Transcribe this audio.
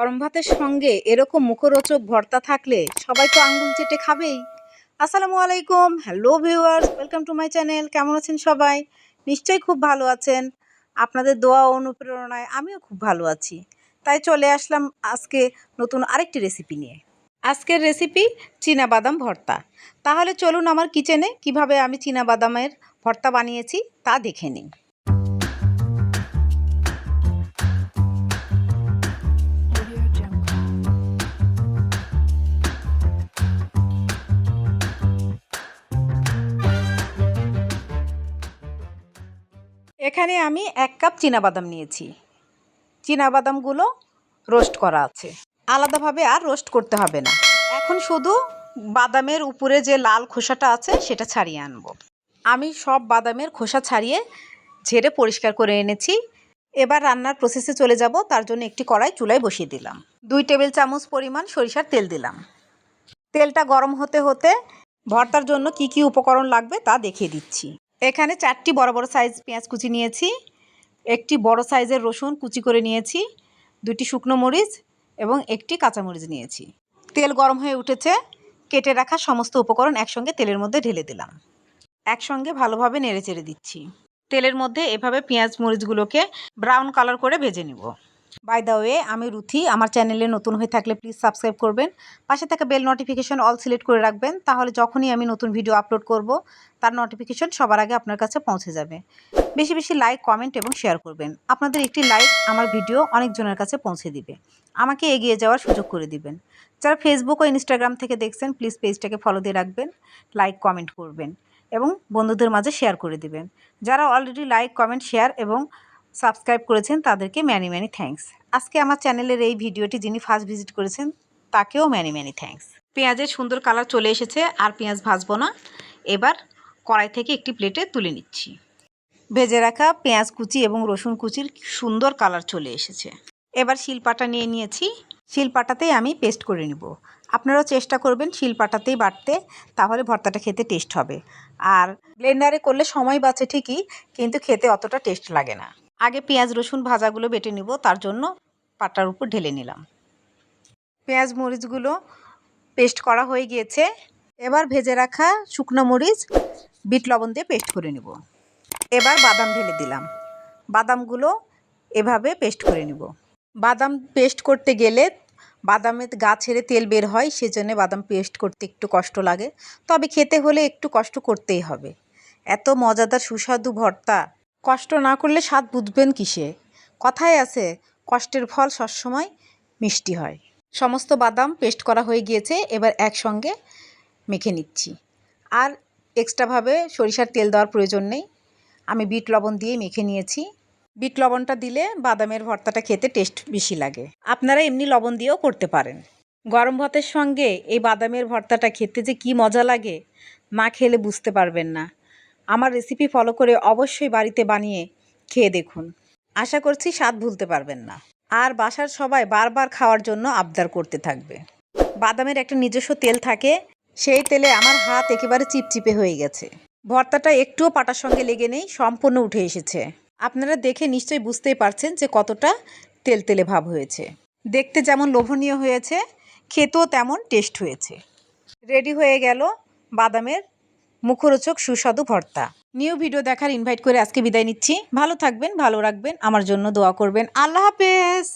গরম ভাতের সঙ্গে এরকম মুখরোচক ভর্তা থাকলে সবাই তো আঙ্গুল চেটে খাবেই। আসসালামু আলাইকুম, hello viewers, welcome to my channel. কেমন আছেন সবাই? নিশ্চয়ই খুব ভালো আছেন। আপনাদের দোয়া ও অনুপ্রেরণায় আমিও খুব ভালো আছি। তাই চলে আসলাম আজকে নতুন আরেকটি রেসিপি নিয়ে। আজকের রেসিপি চীনাবাদাম ভর্তা। তাহলে চলুন আমার কিচেনে কিভাবে আমি চীনাবাদামের ভর্তা বানিয়েছি তা দেখে নিই। এখানে আমি 1 কাপ চীনাবাদাম নিয়েছি। চীনাবাদামগুলো রোস্ট করা আছে, আলাদাভাবে আর রোস্ট করতে হবে না। এখন শুধু বাদামের উপরে যে লাল খোসাটা আছে সেটা ছাড়িয়ে আনব। আমি সব বাদামের খোসা ছাড়িয়ে ঝেড়ে পরিষ্কার করে এনেছি। এবার রান্নার প্রসেসে চলে যাব। তার জন্য একটি কড়াই চুলায় বসিয়ে দিলাম। 2 টেবিল চামচ পরিমাণ সরিষার তেল দিলাম। তেলটা গরম হতে হতে ভর্তার জন্য কি কি উপকরণ লাগবে তা দেখিয়ে দিচ্ছি। এখানে 4টি বড় বড় সাইজ পেঁয়াজ কুচি নিয়েছি, একটি বড় সাইজের রসুন কুচি করে নিয়েছি, 2টি শুকনো মরিচ এবং একটি কাঁচামরিচ নিয়েছি। তেল গরম হয়ে উঠেছে, কেটে রাখা সমস্ত উপকরণ একসঙ্গে তেলের মধ্যে ঢেলে দিলাম। একসঙ্গে ভালোভাবে নেড়েচেড়ে দিচ্ছি। তেলের মধ্যে এভাবে পেঁয়াজ মরিচগুলোকে ব্রাউন কালার করে ভেজে নিব। বাই দ্য ওয়ে, আমি রুথি। আমার চ্যানেলে নতুন হয়ে থাকলে প্লিজ সাবস্ক্রাইব করবেন। পাশে থাকা বেল নোটিফিকেশন অল সিলেক্ট করে রাখবেন, তাহলে যখনই আমি নতুন ভিডিও আপলোড করব তার নোটিফিকেশন সবার আগে আপনার কাছে পৌঁছে যাবে। বেশি বেশি লাইক, কমেন্ট এবং শেয়ার করবেন। আপনাদের একটি লাইক আমার ভিডিও অনেকজনের কাছে পৌঁছে দিবে, আমাকে এগিয়ে যাওয়ার সুযোগ করে দিবেন। যারা ফেসবুক ও ইনস্টাগ্রাম থেকে দেখছেন প্লিজ পেজটাকে ফলো দিয়ে রাখবেন, লাইক কমেন্ট করবেন এবং বন্ধুদের মাঝে শেয়ার করে দিবেন। যারা অলরেডি লাইক, কমেন্ট, শেয়ার এবং সাবস্ক্রাইব করেছেন তাদেরকে ম্যানি ম্যানি থ্যাঙ্কস। আজকে আমার চ্যানেলের এই ভিডিওটি যিনি ফার্স্ট ভিজিট করেছেন তাকেও ম্যানি ম্যানি থ্যাঙ্কস। পেঁয়াজের সুন্দর কালার চলে এসেছে, আর পেঁয়াজ ভাজবো না। এবার কড়াই থেকে একটি প্লেটে তুলে নিচ্ছি। ভেজে রাখা পেঁয়াজ কুচি এবং রসুন কুচির সুন্দর কালার চলে এসেছে। এবার শিলপাটা নিয়ে নিয়েছি, শিলপাটাতেই আমি পেস্ট করে নিব। আপনারাও চেষ্টা করবেন শিলপাটাতেই বাটতে, তাহলে ভর্তাটা খেতে টেস্ট হবে। আর ব্লেন্ডারে করলে সময় বাঁচে ঠিকই, কিন্তু খেতে অতটা টেস্ট লাগে না। আগে পেঁয়াজ রসুন ভাজাগুলো বেটে নিব, তার জন্য পাটার উপর ঢেলে নিলাম। পেঁয়াজ মরিচগুলো পেস্ট করা হয়ে গিয়েছে। এবার ভেজে রাখা শুকনো মরিচ বিট লবণ দিয়ে পেস্ট করে নেব। এবার বাদাম ঢেলে দিলাম। বাদামগুলো এভাবে পেস্ট করে নেব। বাদাম পেস্ট করতে গেলে বাদামের গা ছেড়ে তেল বের হয়, সেজন্য বাদাম পেস্ট করতে একটু কষ্ট লাগে, তবে খেতে হলে একটু কষ্ট করতেই হবে। এত মজাদার সুস্বাদু ভর্তা, কষ্ট না করলে স্বাদ বুঝবেন কিসে? কথায় আছে, কষ্টের ফল সবসময় মিষ্টি হয়। সমস্ত বাদাম পেস্ট করা হয়ে গিয়েছে, এবার একসঙ্গে মেখে নিচ্ছি। আর এক্সট্রাভাবে সরিষার তেল দেওয়ার প্রয়োজন নেই, আমি বিট লবণ দিয়ে মেখে নিয়েছি। বিট লবণটা দিলে বাদামের ভর্তাটা খেতে টেস্ট বেশি লাগে। আপনারা এমনি লবণ দিয়েও করতে পারেন। গরম ভাতের সঙ্গে এই বাদামের ভর্তাটা খেতে যে কী মজা লাগে, না খেলে বুঝতে পারবেন না। আমার রেসিপি ফলো করে অবশ্যই বাড়িতে বানিয়ে খেয়ে দেখুন, আশা করছি স্বাদ ভুলতে পারবেন না। আর বাসার সবাই বারবার খাওয়ার জন্য আবদার করতে থাকবে। বাদামের একটা নিজস্ব তেল থাকে, সেই তেলে আমার হাত একেবারে চিপচিপে হয়ে গেছে। ভর্তাটা একটুও পাটার সঙ্গে লেগে নেই, সম্পূর্ণ উঠে এসেছে। আপনারা দেখে নিশ্চয়ই বুঝতেই পারছেন যে কতটা তেলতেলে ভাব হয়েছে। দেখতে যেমন লোভনীয় হয়েছে, খেতেও তেমন টেস্ট হয়েছে। রেডি হয়ে গেল বাদামের মুখরোচক সুস্বাদু ভর্তা। নিউ ভিডিও দেখার ইনভাইট করে আজকে বিদায় নিচ্ছি। ভালো থাকবেন, ভালো রাখবেন, আমার জন্য দোয়া করবেন। আল্লাহ হাফেজ।